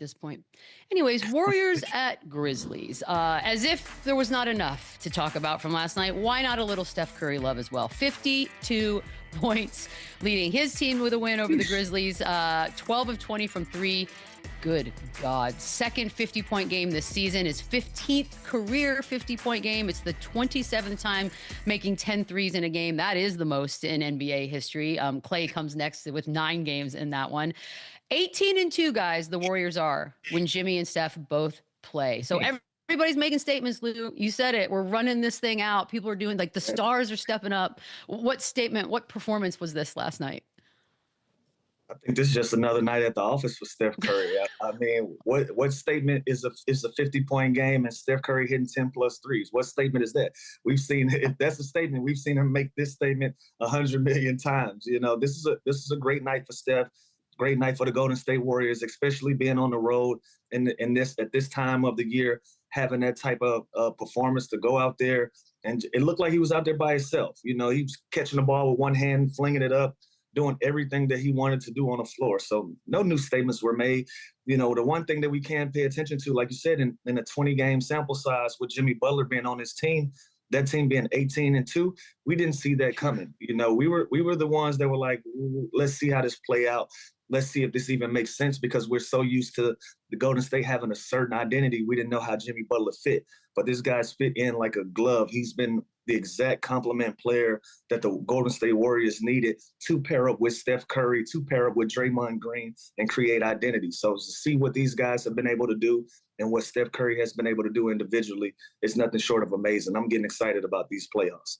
this point. Anyways, Warriors at Grizzlies. As if there was not enough to talk about from last night, why not a little Steph Curry love as well? 52 points, leading his team with a win over the Grizzlies. 12 of 20 from three. Good God. Second 50-point game this season. His 15th career 50-point game. It's the 27th time making 10 threes in a game. That is the most in NBA history. Clay comes next with 9 games in that one. 18-2, guys, the Warriors are when Jimmy and Steph both play. So everybody's making statements, Lou. You said it. We're running this thing out. People are doing, like, the stars are stepping up. What statement, what performance was this last night? I think this is just another night at the office for Steph Curry. I mean, what statement is a 50-point game and Steph Curry hitting 10+ threes? What statement is that? We've seen, if that's a statement, we've seen him make this statement 100 million times. You know, this is a great night for Steph. Great night for the Golden State Warriors, especially being on the road at this time of the year, having that type of performance to go out there. And it looked like he was out there by himself. You know, he was catching the ball with one hand, flinging it up, doing everything that he wanted to do on the floor. So no new statements were made. You know, the one thing that we can pay attention to, like you said, in a 20-game sample size with Jimmy Butler being on his team, that team being 18-2, we didn't see that coming. You know, we were the ones that were like, let's see how this play out. Let's see if this even makes sense, because we're so used to the Golden State having a certain identity. We didn't know how Jimmy Butler fit, but this guy's fit in like a glove. He's been the exact complement player that the Golden State Warriors needed to pair up with Steph Curry, to pair up with Draymond Green and create identity. So to see what these guys have been able to do and what Steph Curry has been able to do individually is nothing short of amazing. I'm getting excited about these playoffs.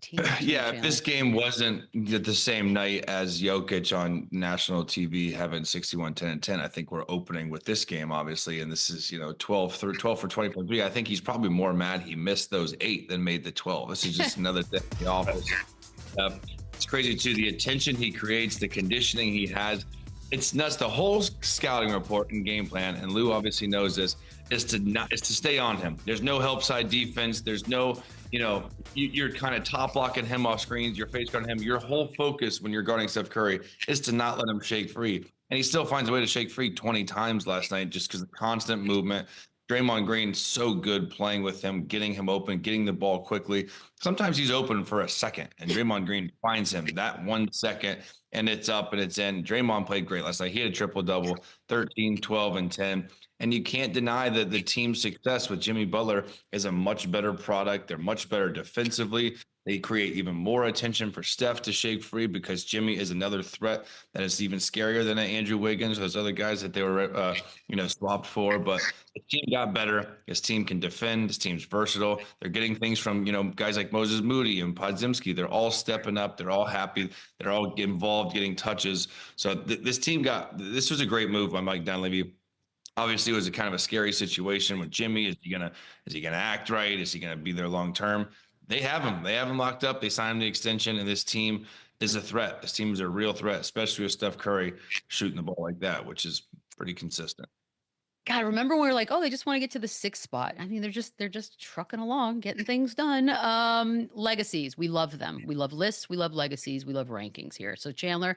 18. Yeah, if this game wasn't the same night as Jokic on national TV having 61, 10, and 10, I think we're opening with this game, obviously. And this is, 12 for 20.3. I think he's probably more mad he missed those 8 than made the 12. This is just another day in the office. It's crazy, too, the attention he creates, the conditioning he has. It's nuts. The whole scouting report and game plan, and Lou obviously knows this, is to stay on him. There's no help side defense. There's no, you're kind of top blocking him off screens. You're face guarding him. Your whole focus when you're guarding Steph Curry is to not let him shake free. And he still finds a way to shake free 20 times last night just because of the constant movement. Draymond Green, so good playing with him, getting him open, getting the ball quickly. Sometimes he's open for a second, and Draymond Green finds him that 1 second, and it's up and it's in. Draymond played great last night. He had a triple-double, 13, 12, and 10. And you can't deny that the team's success with Jimmy Butler is a much better product. They're much better defensively. They create even more attention for Steph to shake free because Jimmy is another threat that is even scarier than Andrew Wiggins, those other guys that they were, swapped for. But the team got better. His team can defend. His team's versatile. They're getting things from, guys like Moses Moody and Podziemski. They're all stepping up. They're all happy. They're all involved, getting touches. So this was a great move by Mike Dunleavy. Obviously, it was a kind of a scary situation with Jimmy. Is he gonna act right? Is he gonna be there long term? They have him. They have him locked up. They signed him the extension, and this team is a threat. This team is a real threat, especially with Steph Curry shooting the ball like that, which is pretty consistent. God, remember when we were like, oh, they just want to get to the 6th spot. I mean, they're just trucking along, getting things done. Legacies, we love them. We love lists. We love legacies. We love rankings here. So Chandler,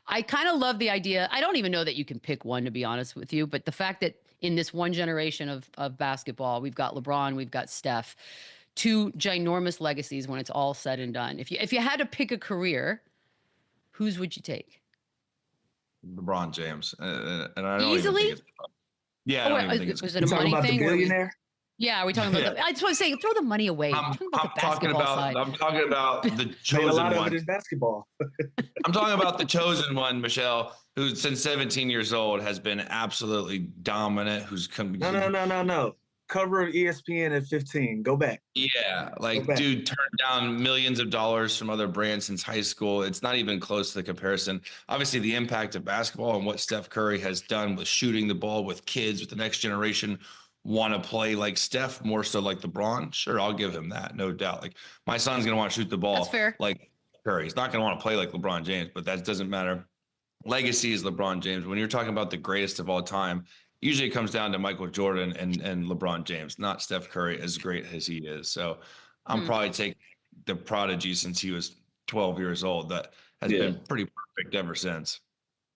I kind of love the idea. I don't even know that you can pick one, to be honest with you, but the fact that in this one generation of basketball, we've got LeBron, we've got Steph, 2 ginormous legacies when it's all said and done. If you had to pick a career, whose would you take? LeBron James. And I don't Easily? even think it's yeah, I don't even think it's. Was it a money thing? The billionaire? Yeah, are we talking about I just want to say, throw the money away. I'm talking about the chosen a lot one. of it is basketball. I'm talking about the chosen one, Michelle, who since 17 years old has been absolutely dominant. Who's come? No. Cover of ESPN at 15. Go back. Yeah, dude turned down millions of dollars from other brands since high school. It's not even close to the comparison. Obviously, the impact of basketball and what Steph Curry has done with shooting the ball with kids, with the next generation want to play like Steph, more so like LeBron. Sure, I'll give him that, no doubt. Like, my son's going to want to shoot the ball. That's fair. Like Curry. He's not going to want to play like LeBron James, but that doesn't matter. Legacy is LeBron James. When you're talking about the greatest of all time, usually it comes down to Michael Jordan and LeBron James, not Steph Curry, as great as he is. So I'm probably taking the prodigy since he was 12 years old. That has been pretty perfect ever since.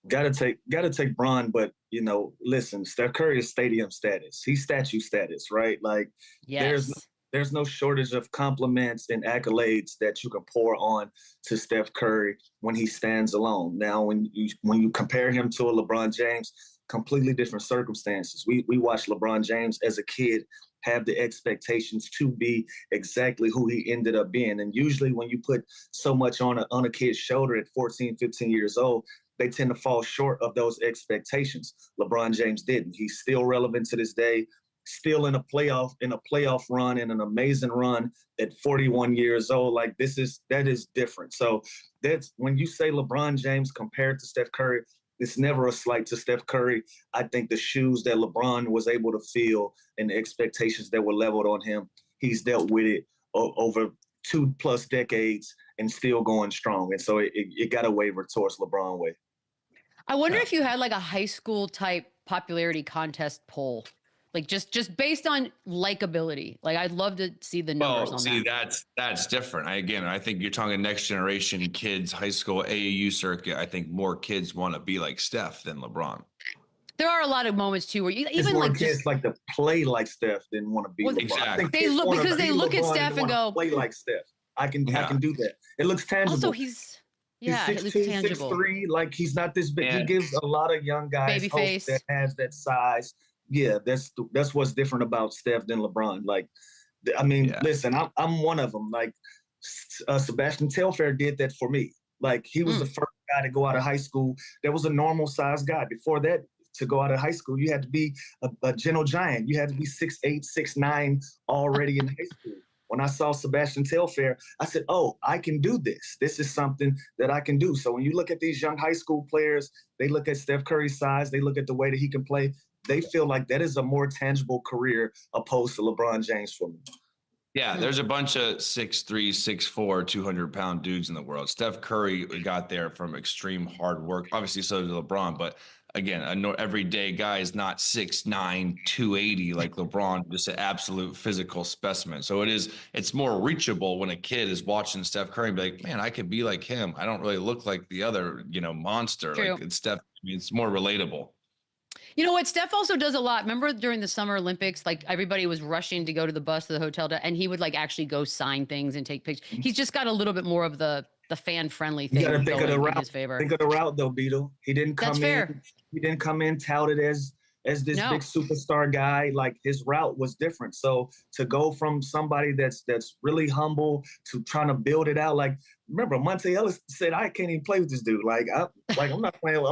Gotta take Bron, but listen, Steph Curry is stadium status. He's statue status, right? Like there's Yes. there's no shortage of compliments and accolades that you can pour on to Steph Curry when he stands alone. Now, when you compare him to a LeBron James, completely different circumstances. We watched LeBron James as a kid have the expectations to be exactly who he ended up being. And usually when you put so much on a kid's shoulder at 14, 15 years old, they tend to fall short of those expectations. LeBron James didn't. He's still relevant to this day, still in a playoff run, and an amazing run at 41 years old. Like that is different. So that's when you say LeBron James compared to Steph Curry, it's never a slight to Steph Curry. I think the shoes that LeBron was able to fill and the expectations that were leveled on him, he's dealt with it over 2+ decades and still going strong. And so it got to waver towards LeBron way. I wonder if you had like a high school type popularity contest poll, like just based on likability. Like I'd love to see the numbers on that. That's different. I think you're talking next generation kids, high school AAU circuit. I think more kids want to be like Steph than LeBron. There are a lot of moments too where you even more like kids just like to play like Steph than want to be LeBron. Exactly. They look because they look at Steph and go, play like Steph. I can do that. It looks tangible. Also, he's 6'2", tangible. 6'3", like he's not this big. Yeah. He gives a lot of young guys Baby hope face. that has that size. Yeah, that's what's different about Steph than LeBron. Like, I mean, listen, I'm one of them. Like, Sebastian Telfair did that for me. Like, he was the first guy to go out of high school that was a normal size guy. Before that, to go out of high school, you had to be a gentle giant. You had to be 6'8", 6'9", already in high school. When I saw Sebastian Telfair, I said, oh, I can do this. This is something that I can do. So when you look at these young high school players, they look at Steph Curry's size, they look at the way that he can play, they feel like that is a more tangible career opposed to LeBron James for me. Yeah, there's a bunch of 6'3", 6'4", 200-pound dudes in the world. Steph Curry got there from extreme hard work. Obviously, so did LeBron, but again, I know everyday guy is not 6'9", 280 like LeBron, just an absolute physical specimen. So it's more reachable when a kid is watching Steph Curry and be like, man, I could be like him. I don't really look like the other, monster. True. Like it's Steph. It's more relatable. You know what? Steph also does a lot. Remember during the Summer Olympics, like everybody was rushing to go to the bus to the hotel, and he would like actually go sign things and take pictures. He's just got a little bit more of the fan friendly thing. You got to think of the route. In his favor. Think of the route though, Beadle. He didn't come He didn't come in touted as this big superstar guy. Like his route was different. So to go from somebody that's really humble to trying to build it out, like remember Monte Ellis said, I can't even play with this dude. I'm not playing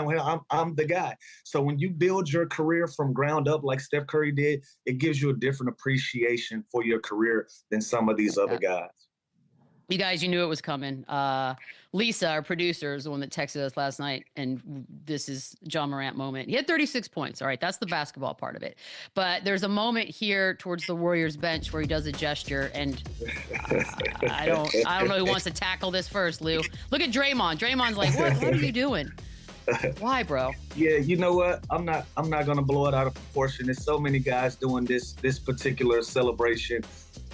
with him. I'm the guy. So when you build your career from ground up like Steph Curry did, it gives you a different appreciation for your career than some of these other guys. You guys, you knew it was coming. Lisa, our producer, is the one that texted us last night, and this is Ja Morant moment. He had 36 points. All right, that's the basketball part of it. But there's a moment here towards the Warriors bench where he does a gesture, and I don't know who wants to tackle this first, Lou. Look at Draymond. Draymond's like, what are you doing? Why, bro? Yeah, you know what? I'm not gonna blow it out of proportion. There's so many guys doing this particular celebration.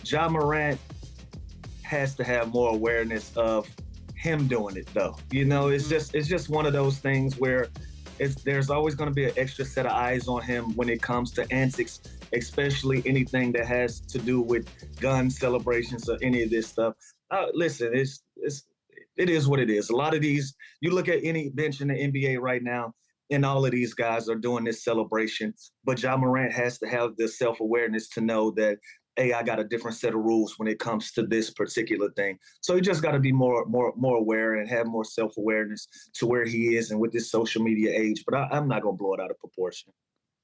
Ja Morant has to have more awareness of him doing it though. It's just one of those things where there's always going to be an extra set of eyes on him when it comes to antics, especially anything that has to do with gun celebrations or any of this stuff. Listen, it is what it is. A lot of these, you look at any bench in the NBA right now, and all of these guys are doing this celebration, but Ja Morant has to have the self-awareness to know that, hey, I got a different set of rules when it comes to this particular thing. So you just got to be more aware and have more self-awareness to where he is and with this social media age. But I'm not going to blow it out of proportion.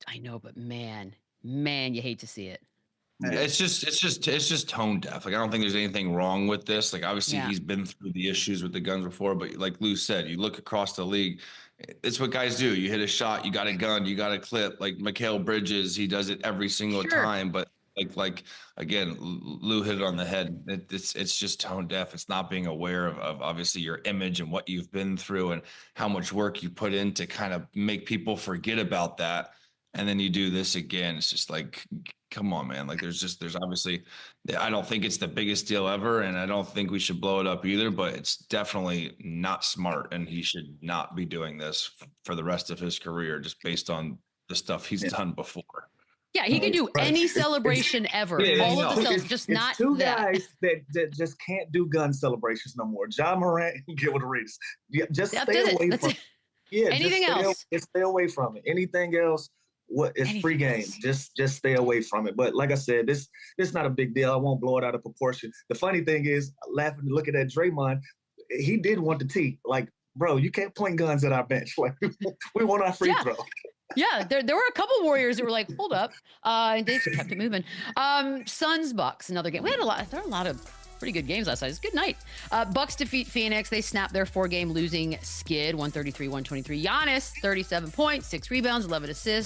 I know, but man, you hate to see it. It's just tone deaf. Like I don't think there's anything wrong with this. Like obviously he's been through the issues with the guns before, but like Lou said, you look across the league, it's what guys do. You hit a shot, you got a gun, you got a clip. Like Mikal Bridges, he does it every single time, but like again, Lou hit it on the head. It's just tone deaf. It's not being aware of obviously your image and what you've been through and how much work you put in to kind of make people forget about that. and then you do this again. It's just like, come on, man. Like there's obviously, I don't think it's the biggest deal ever, and I don't think we should blow it up either, but it's definitely not smart, and he should not be doing this for the rest of his career, just based on the stuff he's done before. Yeah, he can do any celebration ever. All of the cells, just not two that. guys that just can't do gun celebrations no more. Ja Morant and Gilbert Arenas. Yeah, just stay away from it. Yeah, anything else? Just stay away from it. Anything else? It's free game. Just stay away from it. But like I said, this not a big deal. I won't blow it out of proportion. The funny thing is, laughing looking at Draymond, he did want the tee. Like, bro, you can't point guns at our bench. Like, we want our free throw. Yeah, there were a couple Warriors that were like, hold up. And they kept it moving. Suns Bucks, another game. There were a lot of pretty good games last night. It's a good night. Bucks defeat Phoenix. They snap their 4-game losing skid, 133-123. Giannis, 37 points, 6 rebounds, 11 assists.